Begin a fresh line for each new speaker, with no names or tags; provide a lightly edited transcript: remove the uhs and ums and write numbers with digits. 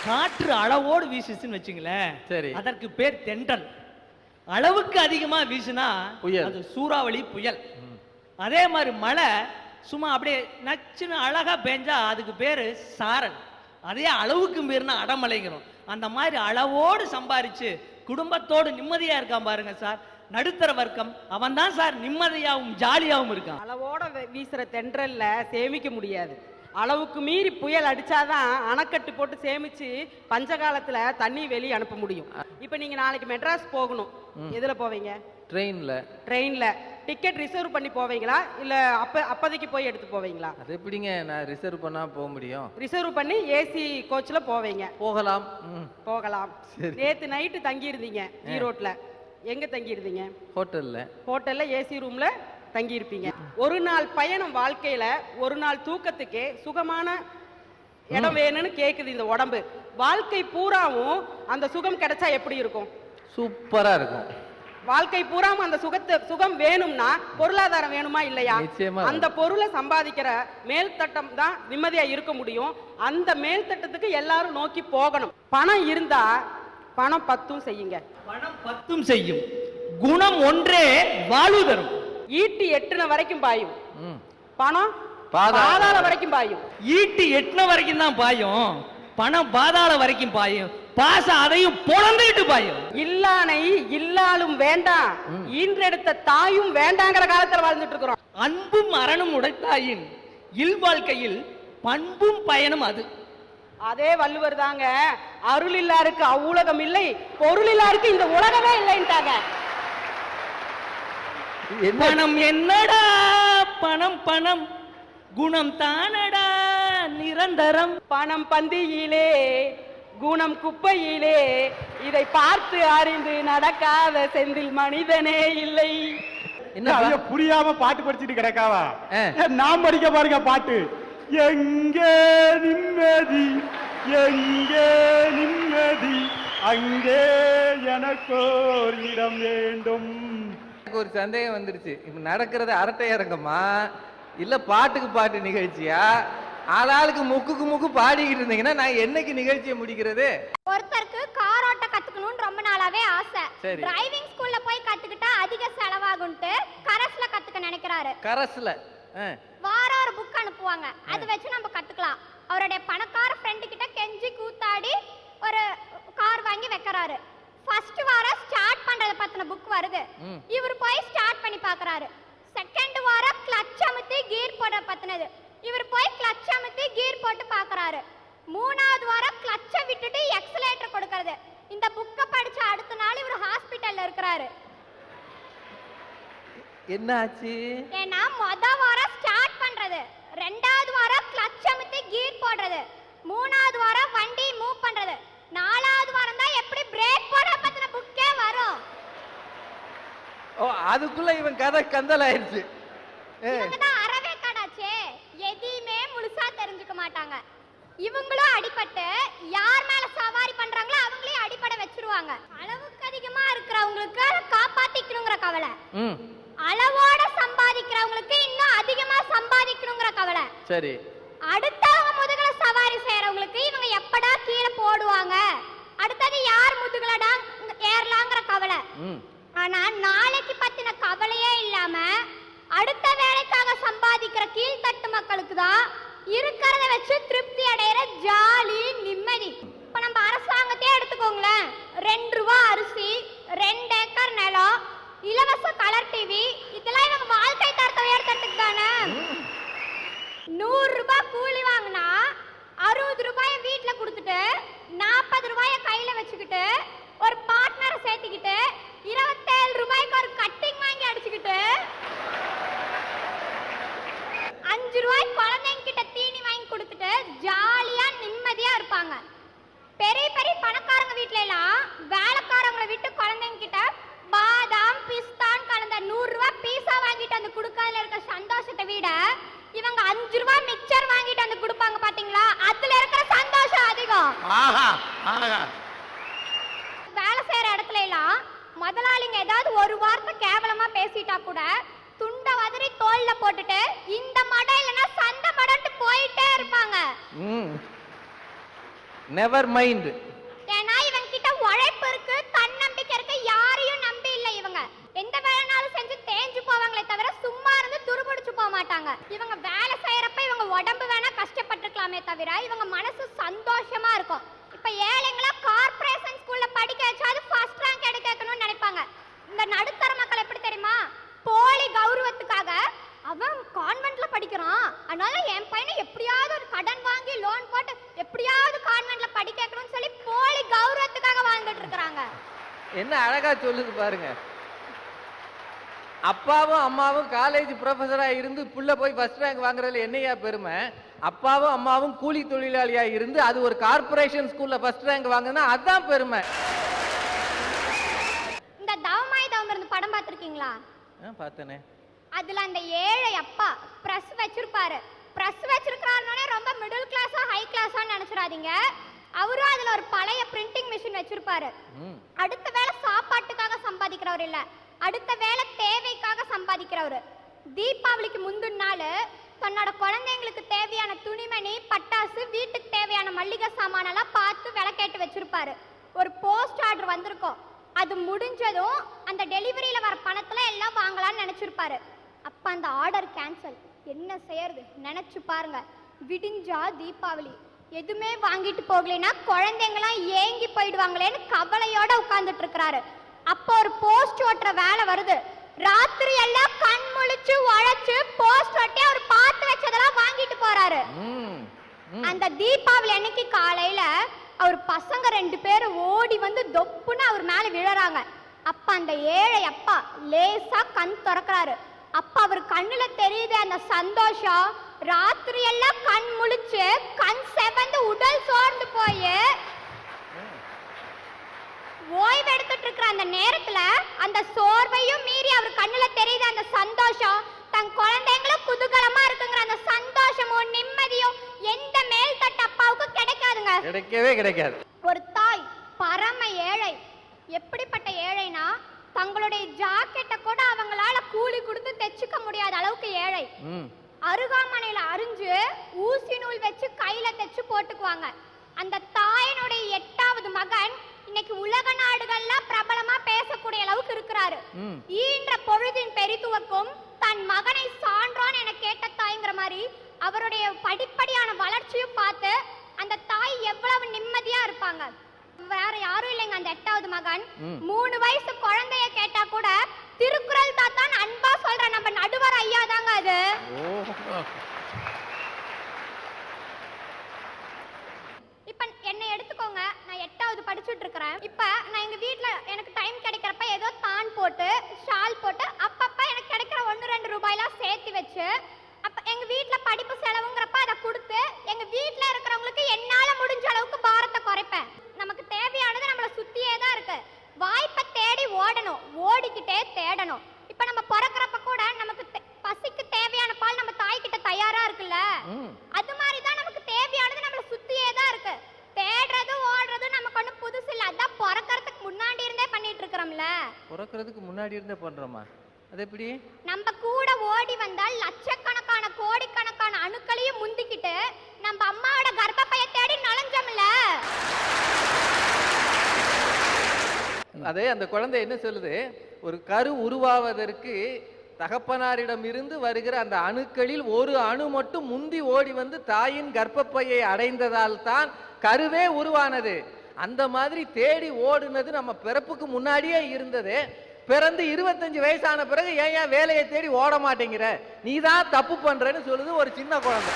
காற்று அளவோடு வீசுச்சுன்னு வச்சுங்களேன்,
சரி.
அதற்கு பேர் தென்றல். அளவுக்கு அதிகமா வீசுனா
புயல்.
அது சூறாவளி, புயல். அதே மாதிரி மழை சும்மா அப்படியே நச்சுன்னு அழகா பெஞ்சா அதுக்கு பேரு சாரல். அதே அளவுக்கு மீறினா அடமலைங்கிறோம். அந்த மாதிரி அளவோடு சம்பாரிச்சு குடும்பத்தோடு நிம்மதியா இருக்கான் பாருங்க சார், நடுத்தர வர்க்கம். அவன் தான் சார் நிம்மதியாகவும் ஜாலியாகவும் இருக்கான்.
அளவோட வீசுற தென்றல்ல சேமிக்க முடியாது. அளவுக்கு மீறி புயல் அடிச்சாதான் அணைக்கட்டு போட்டு சேமிச்சு பஞ்சகாலத்துல தண்ணி வெளியே அனுப்ப முடியும். இப்ப நீங்க நாளைக்கு மெட்ராஸ் போகணும், எதுல போவீங்க?
ட்ரெயின்ல.
ட்ரெயின்ல டிக்கெட் ரிசர்வ் பண்ணி போவீங்களா இல்ல அப்போதைக்கு போய் எடுத்து போவீங்களா?
அது எப்படிங்க நான் ரிசர்வ் பண்ணா போக முடியும்?
ரிசர்வ் பண்ணி ஏசி கோச்ல போவீங்க.
போகலாம்.
போகலாம்.
சரி.
நேத்து நைட்டு தங்கி இருந்தீங்க ஈரோட்ல, எங்க தங்கி இருந்தீங்க?
ஹோட்டல்ல.
ஹோட்டல்ல ஏசி ரூம்ல தங்கி இருப்பீங்க. ஒரு நாள் பயணம் வாழ்க்கையில ஒரு நாள் தூக்கத்துக்கே சுகமான இடம் வேணும்னு கேக்குது இந்த உடம்பு. வாழ்க்கை பூராவும் அந்த சுகம் கிடைச்சா எப்படி இருக்கும்?
சூப்பரா இருக்கும்.
வாழ்க்கை பூராவும் அந்த சுகம் வேணும்னா பொருளாதாரம் வேணுமா இல்லையா?
நிச்சயமா.
அந்த பொருளை சம்பாதிக்கிற மேல்தட்டம் தான் நிம்மதியா இருக்க முடியும். அந்த மேல்தட்டத்துக்கு எல்லாரும் நோக்கி போகணும். பணம் இருந்தா பணம் பத்தும் செய்யுங்க.
பணம் பத்தும் செய்யும், குணம் ஒன்றே வாழ்வு தரும்.
ஈட்டி எட்டுன வரைக்கும் பாயும், பணம் பாதாள வரைக்கும் பாயும்.
ஈட்டி எட்டுன வரைக்கும் தான் பாயும், பணம் பாதாள வரைக்கும் பாயும். பாசம் அதையும் பொழந்துட்டு பாயும்.
இல்லானை இல்லாலும் வேண்டாம், ஈன்றெடுத்த தாயும் வேண்டாங்கிற காலத்துல வாழ்ந்துட்டு இருக்கிறோம்.
அன்பும் அரணும் உடைத்தாயின் இல்வாழ்க்கையில் பண்பும் பயனும் அது.
அதே வள்ளுவர் தாங்க அருள் இல்லாருக்கு அவ்வுலகம் இல்லை, பொருள் இல்லாருக்கு இந்த உலகமே இல்லைன்ட்டாங்க.
பணம் என்னடா பணம் பணம், குணம் தானடா நிரந்தரம்.
பணம் பந்தியிலே குணம் குப்பையிலே, இதை பார்த்து அறிந்து நடக்காத செந்தில் மனிதனே இல்லை.
என்ன புரியாம பாட்டு படிச்சுட்டு கிடக்காவா? நான் படிக்க பாருங்க பாட்டு. எங்கே நிம்மதி எங்கே நிம்மதி, அங்கே எனக்கோர் இடம் வேண்டும்.
எனக்கு ஒரு சந்தேகம் வந்துருச்சு. இப்ப நடக்கிறது அரட்டை அரங்கமா இல்ல பாட்டுக்கு பாட்டு நிகழ்ச்சியா? ஆளாளுக்கு முக்குக்கு முக்கு பாடிக்கிட்டு இருந்தீங்கன்னா நான் என்னைக்கு நிகழ்ச்சியை முடிக்கிறது?
ஒருத்தருக்கு கார் ஓட்ட கத்துக்கணும்னு ரொம்ப நாளாவே ஆசை.
சரி.
டிரைவிங் ஸ்கூல்ல போய் கத்துக்கிட்டா அதிக செலவாகும்ட்டு கரஸ்ல கத்துக்க நினைக்கிறாரு.
கரஸ்ல
வாரம் ஒரு புக் அனுப்புவாங்க, அது வச்சு நம்ம கத்துக்கலாம். அவருடைய பணக்கார ஃப்ரெண்டு கிட்ட கெஞ்சி கூத்தாடி ஒரு கார் வாங்கி வைக்கிறாரு. ஃபர்ஸ்ட் வாரம் ஸ்டார்ட் பண்றத பத்தின புக் வருது, இவர் போய் ஸ்டார்ட் பண்ணி பார்க்கறாரு. செகண்ட் வாரம் கிளட்ச் அமுத்தி கீர் போட பத்தினது, இவர் போய் கிளட்ச் அமுத்தி கீர் போட்டு பார்க்கறாரு. மூணாவது வாரம் கிளட்சை விட்டுட்டு எக்ஸலேட்டர் கொடுக்கறது. இந்த புக்கை படிச்ச அடுத்த நாள் இவர் ஹாஸ்பிட்டல்ல இருக்கிறாரு.
என்ன ஆச்சு?
ஏன்னா முத வாரம் ஸ்டார்ட் பண்றது, ரெண்டாவது வாரம் கிளட்ச் அமுத்தி கீர் போடுறது, மூணாவது வாரம் வண்டி மூவ் பண்றது, நாலாவது வாரம் தான் எப்படி பிரேக் போட பத்தின புக்கே வரும்.
ஓ, அதுக்குள்ள இவன் கதை கந்தல் ஆயிருச்சு.
இவங்க தான் அறவே கடாச்சே, எதையுமே முழுசா தெரிஞ்சுக்க மாட்டாங்க. இவங்களும் அடிபட்டு யார் மேல சவாரி பண்றாங்களோ அவங்களே அடிபட வச்சிருவாங்க. அளவுக்கு அதிகமா இருக்கிறவங்களுக்கு காப்பாத்திக்கணுங்கிற கவலை, அளவோட சம்பாதிக்கிறவங்களுக்கு இன்னும் அதிகமா சம்பாதிக்கணுங்கிற கவலை.
சரி.
அடுத்தவங்க முதுகுல சவாரி செய்யறவங்களுக்கு இவங்க எப்படா கீழே போடுவாங்க, அடுத்தது யார் முதுகுலடா ஏறலாங்கிற கவலை. ஆனா நாளைக்கு பத்தின கவலையே இல்லாம அடுத்த வேலைக்காக சம்பாதிக்கிற கீழ்த்தட்டு மக்களுக்கு தான் இருக்கிறத வச்சு திருப்தி அடைகிற ஜாலி நிம்மதி. இப்ப நம்ம அரசாங்கத்தையே எடுத்துக்கோங்களேன், 2 ரூபா அரிசி, 2 ஏக்கர் நிலம், இலவச கலர் டிவி, இதெல்லாம் இவங்க வாழ்க்கை தரத்தை உயர்த்தறதுக்கு தானே. 100 ரூபாய் கூலி வாங்கினா 60 ரூபாயை வீட்டுல கொடுத்துட்டு 40 ரூபாயை கையில வச்சுக்கிட்டு ஒரு பார்ட்னரை சேர்த்துக்கிட்டு 27 ரூபாய்க்கு ஒரு கட்டிங் வாங்கி அடிச்சுக்கிட்டு 5 ரூபாய் குழந்தைங்க கிட்ட தீனி வாங்கி கொடுத்துட்டு ஜாலியா நிம்மதியா இருப்பாங்க. பெரிய பெரிய பணக்காரங்க வீட்ல எல்லாம் வேலைக்காரங்களை விட்டு குழந்தைங்க கிட்ட பாதாம் பிஸ்தான் கலந்த 100 ரூபாய் பீஸா வாங்கிட்டு வந்து கொடுக்கறதுல இருக்க சந்தோஷத்தை விட இவங்க 5 ரூபாய் மிக்சர் வாங்கிட்டு வந்து கொடுப்பாங்க பாத்தீங்களா, அதுல இருக்கிற சந்தோஷம் அதிகம். வேலை செய்யற இடத்துல எல்லாம் முதலாளிங்க ஏதாவது ஒரு வார்த்தை கேவலமா பேசிட்டா கூட துண்ட வதறி தோல்ல போட்டுட்டு இந்த மடம் இல்லைன்னா சண்டை மடம்ட்டு போயிட்டே இருப்பாங்க.
Never mind.
ஏன்னா இவங்க கிட்ட உழைப்பு இருக்கு, தன்னம்பிக்கை இருக்கு, யாரையும் நம்பி இல்ல. இவங்க எந்த வேலைனாலும் செஞ்சு தேஞ்சு போவாங்களே தவிர சும்மா இருந்து துருபிடிச்சு போக மாட்டாங்க. இவங்க வேலை செய்யறப்ப இவங்க உடம்பு வேணா கஷ்டப்பட்டுக்கலாமே தவிர இவங்க மனசு சந்தோஷமா இருக்கும். இப்ப ஏழைங்களா கார்ப்பரேஷன் ஸ்கூல்ல படிக்க வச்சாது ஃபர்ஸ்ட் ரேங்க் எடுக்கணும்னு நினைப்பாங்க. இந்த நடுத்தர மக்கள் எப்படி தெரியுமா, போலி கௌரவத்துக்காக அவன் கான்வென்ட்ல படிக்கிறான், அதனால என் பையனை எப்படியாவது ஒரு கடன் வாங்கி லோன் போட்டு எப்படியாவது கான்வென்ட்ல படிக்க வைக்கணும்னு சொல்லி போலி கௌரவத்துக்காக வாழ்ந்துட்டு இருக்காங்க.
என்ன அழகா சொல்லுது பாருங்க. அப்பாவும் அம்மாவும் காலேஜ் ப்ரொஃபஸரா இருந்து புள்ள போய் ஃபர்ஸ்ட் ரேங்க் வாங்குறதுல என்னையா பெருமை? அப்பாவும் அம்மாவும் கூலி தொழிலாளியா இருந்து அது ஒரு கார்ப்பரேஷன் ஸ்கூல்ல ஃபர்ஸ்ட் ரேங்க் வாங்குனா அதான் பெருமை.
இந்த தவமாய் தவம் இருந்து படம் பார்த்திருக்கீங்களா?
பார்த்தனே.
அதுல அந்த ஏழை அப்பா பிரஸ் வச்சிருப்பாரு. பிரஸ் வச்சிருக்காருனே ரொம்ப மிடில் கிளாஸா ஹை கிளாஸா நினைச்சிராதீங்க. அவரும் அதுல ஒரு பழைய பிரிண்டிங் மிஷின் வச்சிருப்பாரு. அடுத்த வேளை சாப்பாட்டுக்காக சம்பாதிக்கிறவர் இல்ல, அடுத்த வேளை தேவைக்காக சம்பாதிக்கிறவர். தீபாவளிக்கு முந்தின நாள் தன்னோட குழந்தைங்களுக்கு தேவையான துணிமணி, பட்டாசு, வீட்டுக்கு தேவையான மல்லிகை சாமானெல்லாம் பார்த்து விளக்கேட்டு வச்சிருப்பாரு. ஒரு போஸ்ட் ஆர்டர் வந்திருக்கும், அது முடிஞ்சதும் அந்த டெலிவரியில வர பணத்துல எல்லாம் வாங்கலாம்னு நினைச்சிருப்பாரு. அப்ப அந்த ஆர்டர் கேன்சல். என்ன செய்யறது நினைச்சு பாருங்க. விடிஞ்சா தீபாவளி, எதுவுமே வாங்கிட்டு போகலைன்னா குழந்தைங்களாம் ஏங்கி போயிடுவாங்களேன்னு கவலையோட உட்கார்ந்துட்டு இருக்கிறாரு. அப்போ ஒரு போஸ்ட் ஓட்டுற வேலை வருது. ராத்திரி எல்லாம் கண் முழிச்சு உழைச்சு போஸ்ட் ஒட்டி அவர் பார்த்து வச்சதெல்லாம் வாங்கிட்டு போறாரு. அந்த தீபாவளி அன்னைக்கு காலையில அவர் பசங்க 2 பேரும் ஓடி வந்து தொப்புன்னு அவர் மேல விழறாங்க. அப்ப அந்த ஏழை அப்பா லேசா கண் திறக்கிறாரு. அப்ப அவர் கண்ணுல தெரியுது அந்த சந்தோஷம். ராத்திரி எல்லாம் கண் முழிச்சு கண் செவந்து உடல் சோர்ந்து போய் ஓய்வு எடுத்துட்டு இருக்கிற அந்த நேரத்துல அந்த சோர்வையும் மீறி அவர் கண்ணுல தெரியுது அந்த சந்தோஷம். தன் குழந்தைங்களும் குதூகலமா இருக்குங்கிற அந்த சந்தோஷமும் நிம்மதியும் எந்த மேல் தட்டு அப்பாவுக்கு கிடைக்காதுங்க,
கிடைக்கவே கிடைக்காது.
ஒரு தாய் பரம ஏழை. எப்படிப்பட்ட ஏழைனா தங்களுடைய ஜாக்கெட்டை கூட அவங்களால கூலி கொடுத்து தைச்சுக்க முடியாத அளவுக்கு ஏழை. அருகாமனையில அரிஞ்சு ஊசி நூல் வச்சு கையில தைச்சு போட்டுக்குவாங்க. அந்த தாயினுடைய 8வது மகன் இன்னைக்கு உலக நாடுகள்ல பிரபலமா பேசக்கூடிய அளவுக்கு இருக்கிறாரு. ஈன்ற பொழுதின் பெரிதுவக்கும் தன் மகனை சான்றான் என கேட்ட தாய்ங்கிற மாதிரி அவருடைய படிப்படியான வளர்ச்சியும் பார்த்து அந்த தாய் எவ்வளவு நிம்மதியா இருப்பாங்க. வேற யாரும் இல்லைங்க அந்த 8வது மகன். 3 வயசு குழந்தைய கேட்டா கூட திருக்குறள் தாத்தான் அன்பா சொல்ற நம்ம நடுவர் ஐயா தாங்க அது. இப்ப என்னை எடுத்துக்கோங்க, நான் 8வது படிச்சுட்டு இருக்கிறேன். இப்ப நான் எங்க வீட்டுல எனக்கு டைம் கிடைக்கிறப்ப ஏதோ தான் போட்டு ஷால் போட்டு அப்பப்ப எனக்கு கிடைக்கிற 1-2 ரூபாயெல்லாம் சேர்த்து வச்சு அப்ப எங்க வீட்டுல படிப்பு செலவுங்கிறப்ப அதை கொடுத்து எங்க வீட்டுல இருக்கிறவங்களுக்கு என்னால முடிஞ்ச அளவுக்கு பாரத்தை குறைப்பேன். நமக்கு தேவையானது நம்மளை சுத்தியே தான் இருக்கு. வாய்ப்பை தேடி ஓடணும், ஓடிக்கிட்டே தேடணும். இப்ப நம்ம பிறக்கிறப்ப கூட நமக்கு பசிக்கு தேவையான பால் நம்ம தாய்கிட்ட தயாரா இருக்குல்ல, அது மாதிரிதான் நமக்கு தேவையானது நம்மளை சுத்தியே தான் இருக்கு. தேடுறது ஓடுறது நமக்கு ஒன்றும் புதுசு இல்லை, அதான் பிறக்கிறதுக்கு முன்னாடி இருந்தே பண்ணிட்டு இருக்கிறோம்ல.
பிறக்கிறதுக்கு முன்னாடி இருந்தே பண்றோமா? அது எப்படி?
நம்ம கூட ஓடி வந்தால் லட்சக்கணக்கான கோடிக்கணக்கான அணுக்களையும் முந்திக்கிட்டு நம்ம அம்மாவோட கர்ப்பப்பையை தேடி நுழைஞ்சோம்ல.
அதே அந்த குழந்தை என்ன சொல்லுது, ஒரு கரு உருவாவதற்கு தகப்பனாரிடம் இருந்து வருகிற அந்த அணுக்களில் ஒரு அணு மட்டும் முந்தி ஓடி வந்து தாயின் கர்ப்பப்பையை அடைந்ததால் தான் கருவே உருவானது. அந்த மாதிரி தேடி ஓடுனது நம்ம பிறப்புக்கு முன்னாடியே இருந்தது. பிறந்து 25 வயசான பிறகு ஏன் வேலையை தேடி ஓட மாட்டேங்கிற, நீ தான் தப்பு பண்றன்னு சொல்லுது ஒரு சின்ன குழந்தை.